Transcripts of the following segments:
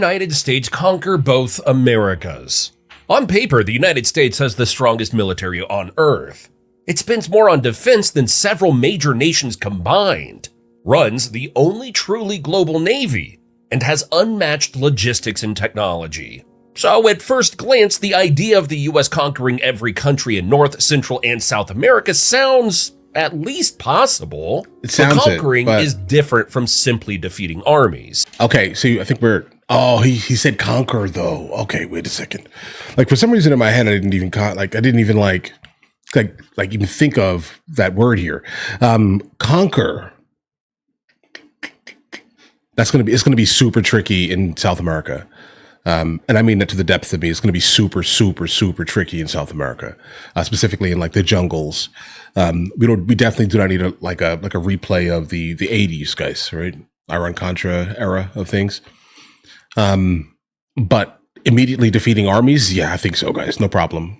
United States conquer both Americas? On paper, the United States has the strongest military on Earth. It spends more on defense than several major nations combined, runs the only truly global navy, and has unmatched logistics and technology. So at first glance, the idea of the US conquering every country in North, Central, and South America sounds at least possible. It sounds but conquering is different from simply defeating armies. Okay, so I think he said conquer though. Okay, wait a second. Like for some reason in my head, I didn't even even think of that word here. Conquer. It's going to be super tricky in South America. And I mean that to the depth of me. It's going to be super, super, super tricky in South America, specifically in like the jungles. We definitely do not need a replay of the 80s, guys, right? Iran-Contra era of things. But immediately defeating armies, yeah, I think so, guys. No problem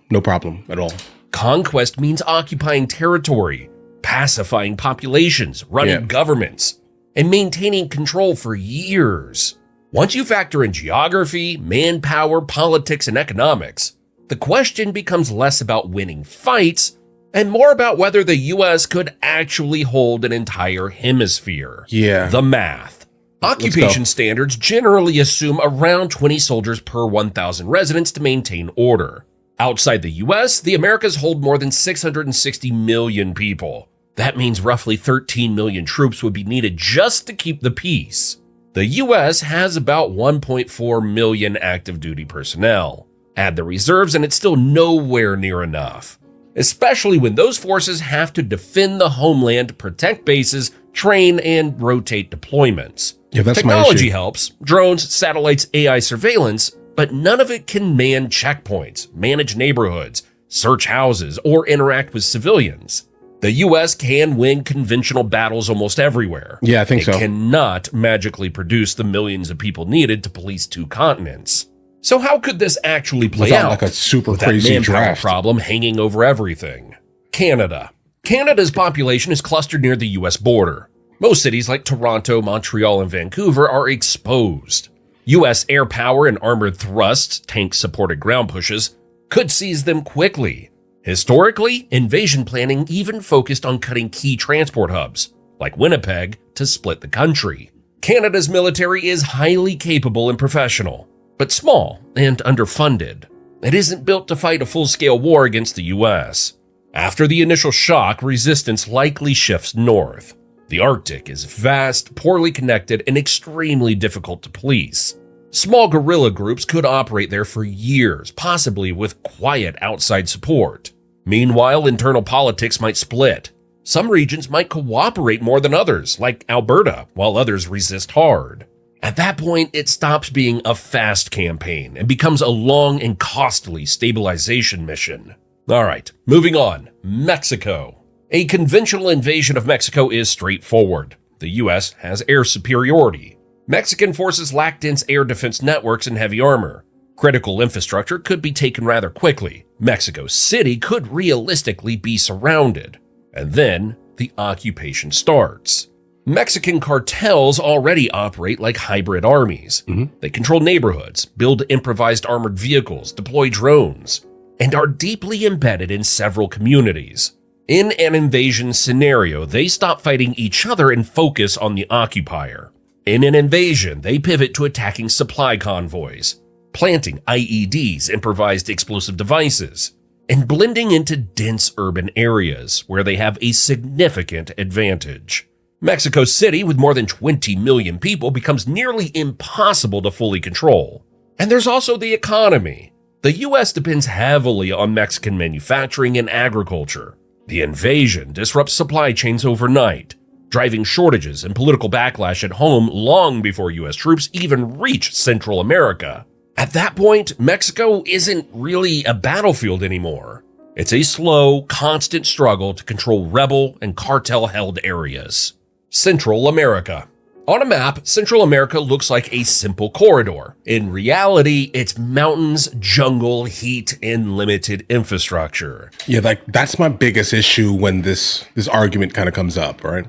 at all. Conquest means occupying territory, pacifying populations, running governments, and maintaining control for years. Once you factor in geography, manpower, politics, and economics, the question becomes less about winning fights and more about whether the US could actually hold an entire hemisphere. Yeah. The math. Occupation standards generally assume around 20 soldiers per 1,000 residents to maintain order. Outside the US, the Americas hold more than 660 million people. That means roughly 13 million troops would be needed just to keep the peace. The US has about 1.4 million active duty personnel. Add the reserves and it's still nowhere near enough, especially when those forces have to defend the homeland, protect bases, train, and rotate deployments. Yeah, that's Technology my issue. helps, drones, satellites, AI surveillance, but none of it can man checkpoints, manage neighborhoods, search houses, or interact with civilians. The US can win conventional battles almost everywhere. Yeah, I think so. It cannot magically produce the millions of people needed to police 2 continents. So how could this actually play Without out? like a super with crazy that manpower draft problem hanging over everything? Canada. Canada's population is clustered near the US border. Most cities like Toronto, Montreal, and Vancouver are exposed. US air power and armored thrusts, tank-supported ground pushes, could seize them quickly. Historically, invasion planning even focused on cutting key transport hubs, like Winnipeg, to split the country. Canada's military is highly capable and professional, but small and underfunded. It isn't built to fight a full-scale war against the US. After the initial shock, resistance likely shifts north. The Arctic is vast, poorly connected, and extremely difficult to police. Small guerrilla groups could operate there for years, possibly with quiet outside support. Meanwhile, internal politics might split. Some regions might cooperate more than others, like Alberta, while others resist hard. At that point, it stops being a fast campaign and becomes a long and costly stabilization mission. All right, moving on. Mexico. A conventional invasion of Mexico is straightforward. The US has air superiority. Mexican forces lack dense air defense networks and heavy armor. Critical infrastructure could be taken rather quickly. Mexico City could realistically be surrounded. And then the occupation starts. Mexican cartels already operate like hybrid armies. They control neighborhoods, build improvised armored vehicles, deploy drones, and are deeply embedded in several communities. In an invasion scenario, they stop fighting each other and focus on the occupier. In an invasion, they pivot to attacking supply convoys, planting IEDs, improvised explosive devices, and blending into dense urban areas where they have a significant advantage. Mexico City, with more than 20 million people, becomes nearly impossible to fully control. And there's also the economy. The US depends heavily on Mexican manufacturing and agriculture. The invasion disrupts supply chains overnight, driving shortages and political backlash at home long before US troops even reach Central America. At that point, Mexico isn't really a battlefield anymore. It's a slow, constant struggle to control rebel and cartel-held areas. Central America. On a map, Central America looks like a simple corridor. In reality, it's mountains, jungle, heat, and limited infrastructure. Yeah, that's my biggest issue when this argument kind of comes up, right?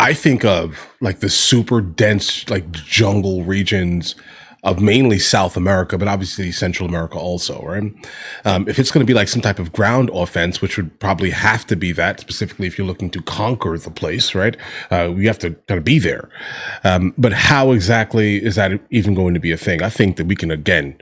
I think of like the super dense, like jungle regions of mainly South America, but obviously Central America also, right? If it's going to be like some type of ground offense, which would probably have to be that, specifically if you're looking to conquer the place, right? We have to kind of be there. But how exactly is that even going to be a thing? I think that we can, again,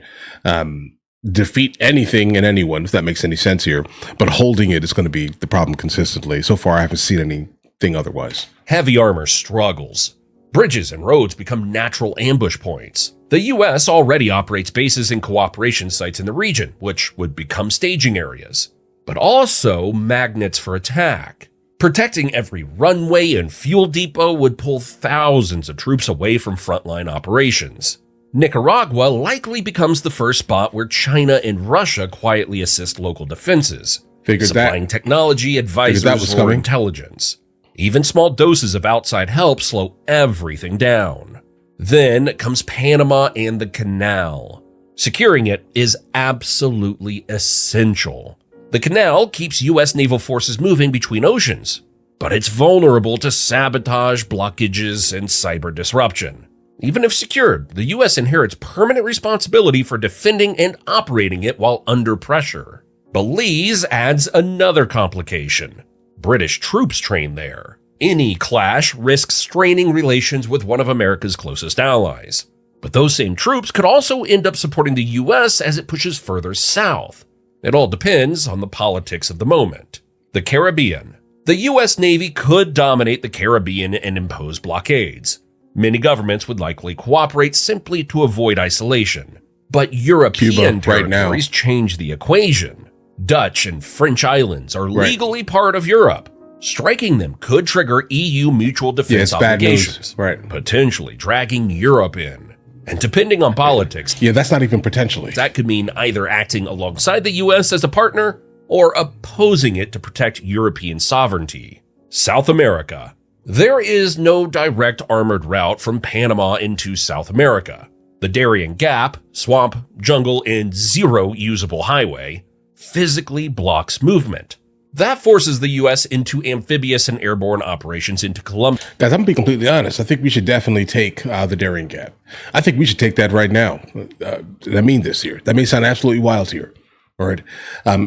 defeat anything and anyone, if that makes any sense here, but holding it is going to be the problem consistently. So far, I haven't seen anything otherwise. Heavy armor struggles. Bridges and roads become natural ambush points. The U.S. already operates bases and cooperation sites in the region, which would become staging areas, but also magnets for attack. Protecting every runway and fuel depot would pull thousands of troops away from frontline operations. Nicaragua likely becomes the first spot where China and Russia quietly assist local defenses, supplying technology, advisors, or intelligence. Even small doses of outside help slow everything down. Then comes Panama and the canal. Securing it is absolutely essential. The canal keeps U.S. naval forces moving between oceans, but it's vulnerable to sabotage, blockages, and cyber disruption. Even if secured, the U.S. inherits permanent responsibility for defending and operating it while under pressure. Belize adds another complication. British troops train there. Any clash risks straining relations with one of America's closest allies. But those same troops could also end up supporting the U.S. as it pushes further south. It all depends on the politics of the moment. The Caribbean. The U.S. Navy could dominate the Caribbean and impose blockades. Many governments would likely cooperate simply to avoid isolation. But European territories change the equation. Dutch and French islands are legally part of Europe. Striking them could trigger EU mutual defense obligations, potentially dragging Europe in. And depending on politics, that's not even potentially. That could mean either acting alongside the US as a partner or opposing it to protect European sovereignty. South America. There is no direct armored route from Panama into South America. The Darien Gap, swamp, jungle, and zero usable highway physically blocks movement. That forces the U.S. into amphibious and airborne operations into Colombia. Guys, I'm going to be completely honest. I think we should definitely take the Darien Gap. I think we should take that right now. I mean this here. That may sound absolutely wild here. All right.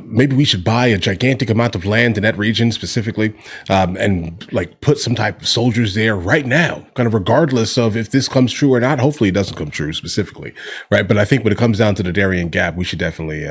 Maybe we should buy a gigantic amount of land in that region specifically and like put some type of soldiers there right now, kind of regardless of if this comes true or not. Hopefully it doesn't come true specifically. Right. But I think when it comes down to the Darien Gap, we should definitely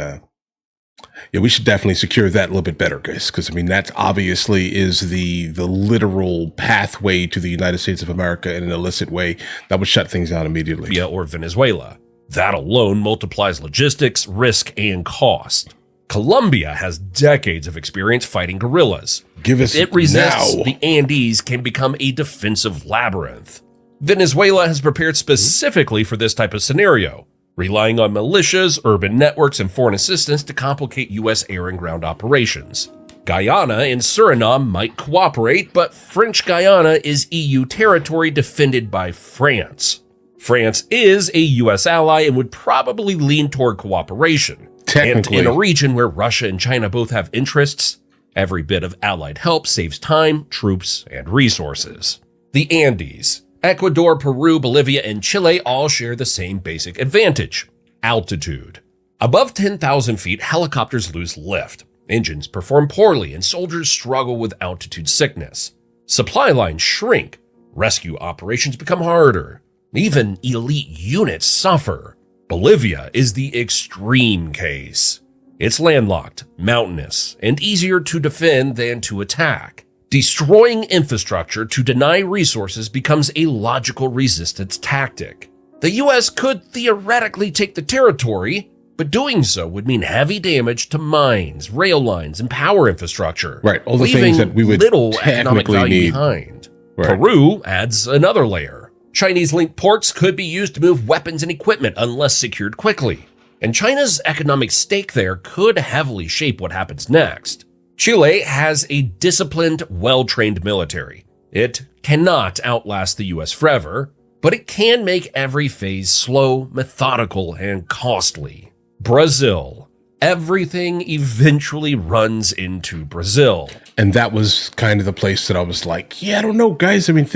secure that a little bit better, guys, because I mean that obviously is the literal pathway to the United States of America in an illicit way that would shut things down immediately. Or Venezuela. That alone multiplies logistics, risk, and cost. Colombia has decades of experience fighting guerrillas. If it resists, the Andes can become a defensive labyrinth. Venezuela has prepared specifically for this type of scenario, relying on militias, urban networks, and foreign assistance to complicate U.S. air and ground operations. Guyana and Suriname might cooperate, but French Guyana is EU territory defended by France. France is a U.S. ally and would probably lean toward cooperation. And in a region where Russia and China both have interests, every bit of allied help saves time, troops, and resources. The Andes. Ecuador, Peru, Bolivia, and Chile all share the same basic advantage: altitude. Above 10,000 feet, helicopters lose lift, engines perform poorly, and soldiers struggle with altitude sickness. Supply lines shrink, rescue operations become harder, even elite units suffer. Bolivia is the extreme case. It's landlocked, mountainous, and easier to defend than to attack. Destroying infrastructure to deny resources becomes a logical resistance tactic. The U.S. could theoretically take the territory, but doing so would mean heavy damage to mines, rail lines, and power infrastructure. Right, all the things that we would little economic value need behind. Right. Peru adds another layer. Chinese-linked ports could be used to move weapons and equipment unless secured quickly. And China's economic stake there could heavily shape what happens next. Chile has a disciplined, well-trained military. It cannot outlast the U.S. forever, but it can make every phase slow, methodical, and costly. Brazil. everything eventually runs into Brazil. And that was kind of the place that I was like, yeah, I don't know, guys. I mean,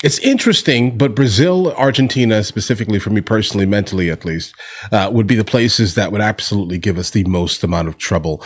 it's interesting, but Brazil, Argentina, specifically for me personally, mentally at least, would be the places that would absolutely give us the most amount of trouble.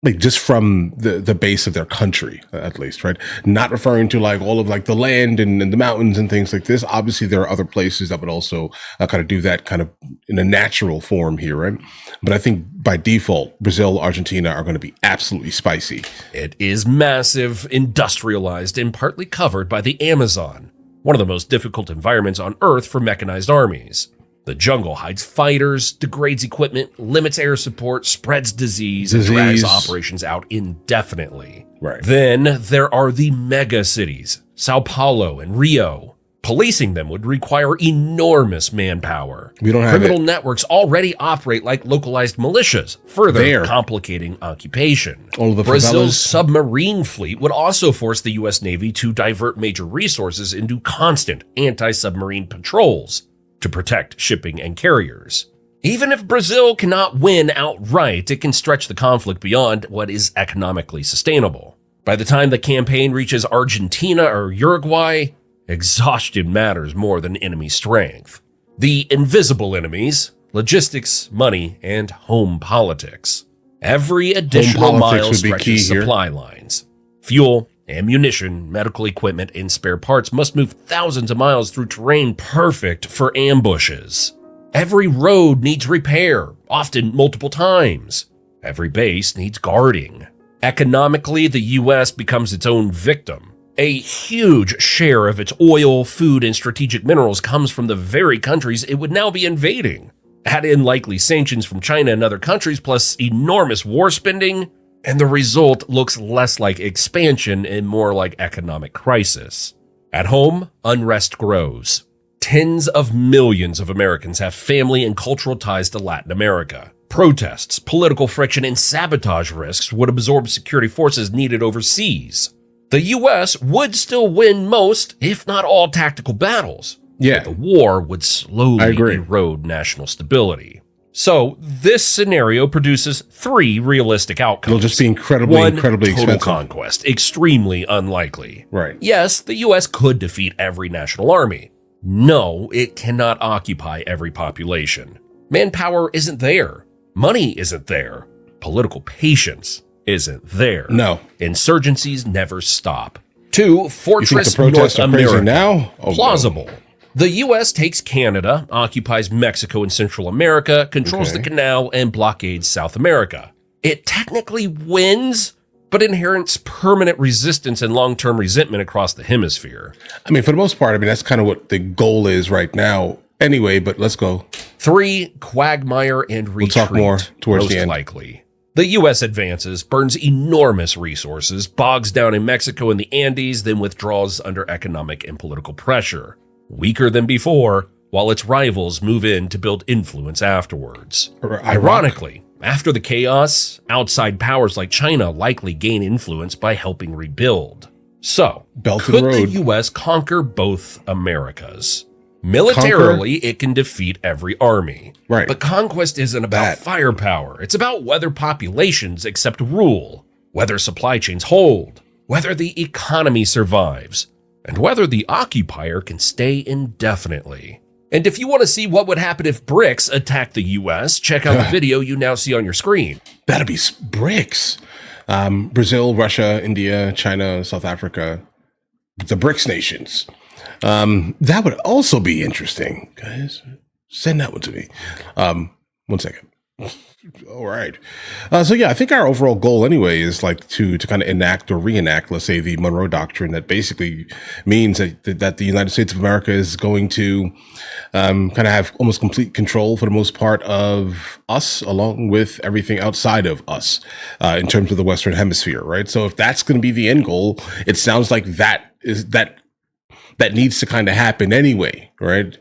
Like just from the base of their country, at least, right? Not referring to like all of like the land and the mountains and things like this. Obviously, there are other places that would also kind of do that kind of in a natural form here, right? But I think by default, Brazil, Argentina are going to be absolutely spicy. It is massive, industrialized, and partly covered by the Amazon, one of the most difficult environments on Earth for mechanized armies. The jungle hides fighters, degrades equipment, limits air support, spreads disease, and drags operations out indefinitely. Right. Then there are the mega cities, Sao Paulo and Rio. Policing them would require enormous manpower. We don't have Criminal networks already operate like localized militias, further complicating occupation. All of the Brazil's favelas. submarine fleet would also force the U.S. Navy to divert major resources into constant anti-submarine patrols to protect shipping and carriers. Even if Brazil cannot win outright, it can stretch the conflict beyond what is economically sustainable. By the time the campaign reaches Argentina or Uruguay, exhaustion matters more than enemy strength. The invisible enemies, logistics, money, and home politics. Every additional mile stretches supply lines. Fuel, ammunition, medical equipment, and spare parts must move thousands of miles through terrain perfect for ambushes. Every road needs repair, often multiple times. Every base needs guarding. Economically, the U.S. becomes its own victim. A huge share of its oil, food, and strategic minerals comes from the very countries it would now be invading. Add in likely sanctions from China and other countries, plus enormous war spending, and the result looks less like expansion and more like economic crisis. At home, unrest grows. Tens of millions of Americans have family and cultural ties to Latin America. Protests, political friction, and sabotage risks would absorb security forces needed overseas. The U.S. would still win most, if not all, tactical battles. Yeah. But the war would slowly erode national stability. So this scenario produces three realistic outcomes. It'll just be incredibly total expensive. Conquest, extremely unlikely. Right. Yes, the U.S. could defeat every national army. No, it cannot occupy every population. Manpower isn't there. Money isn't there. Political patience isn't there. No. Insurgencies never stop. 2, Fortress the protests North are crazy America. now? Oh, plausible. No. The U.S. takes Canada, occupies Mexico and Central America, controls the canal, and blockades South America. It technically wins, but inherits permanent resistance and long-term resentment across the hemisphere. I mean, for the most part, I mean, that's kind of what the goal is right now anyway, but let's go. 3, quagmire and retreat. We'll talk more towards the end. Likely. The U.S. advances, burns enormous resources, bogs down in Mexico and the Andes, then withdraws under economic and political pressure. Weaker than before, while its rivals move in to build influence afterwards. Ironically, after the chaos, outside powers like China likely gain influence by helping rebuild. So, could the U.S. conquer both Americas? Militarily, it can defeat every army. Right. But conquest isn't about firepower. It's about whether populations accept rule, whether supply chains hold, whether the economy survives, and whether the occupier can stay indefinitely. And if you want to see what would happen if BRICS attacked the U.S., check out the video you now see on your screen. That'd be BRICS. Brazil, Russia, India, China, South Africa, the BRICS nations. That would also be interesting, guys. Send that one to me. 1 second. All right. So yeah, I think our overall goal anyway is like to kind of enact or reenact, let's say, the Monroe Doctrine, that basically means that the United States of America is going to kind of have almost complete control for the most part of us, along with everything outside of us in terms of the Western Hemisphere, right? So if that's going to be the end goal, it sounds like that needs to kind of happen anyway, right?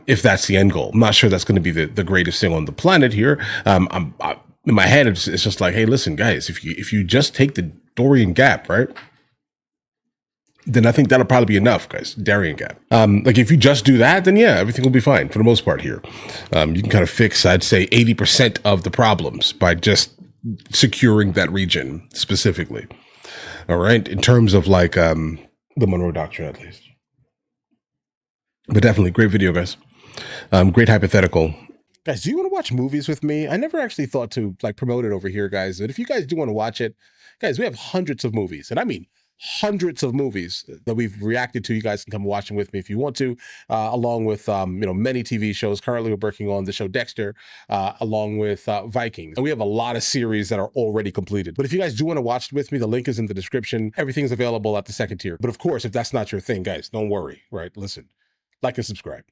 If that's the end goal. I'm not sure that's going to be the greatest thing on the planet here. In my head, it's just like, hey, listen, guys, if you just take the Dorian Gap, right? then I think that'll probably be enough, guys. Darien gap. Like if you just do that, then yeah, everything will be fine for the most part here. You can kind of fix, I'd say, 80% of the problems by just securing that region specifically. All right, in terms of like the Monroe Doctrine, at least. But definitely, great video, guys. Great hypothetical. Guys, do you want to watch movies with me? I never actually thought to like promote it over here, guys. But if you guys do want to watch it, guys, we have hundreds of movies, and I mean hundreds of movies that we've reacted to. You guys can come watch them with me if you want to, along with many TV shows. Currently, we're working on the show Dexter, along with Vikings, and we have a lot of series that are already completed. But if you guys do want to watch it with me, the link is in the description. Everything's available at the second tier. But of course, if that's not your thing, guys, don't worry. Right? Listen, like and subscribe.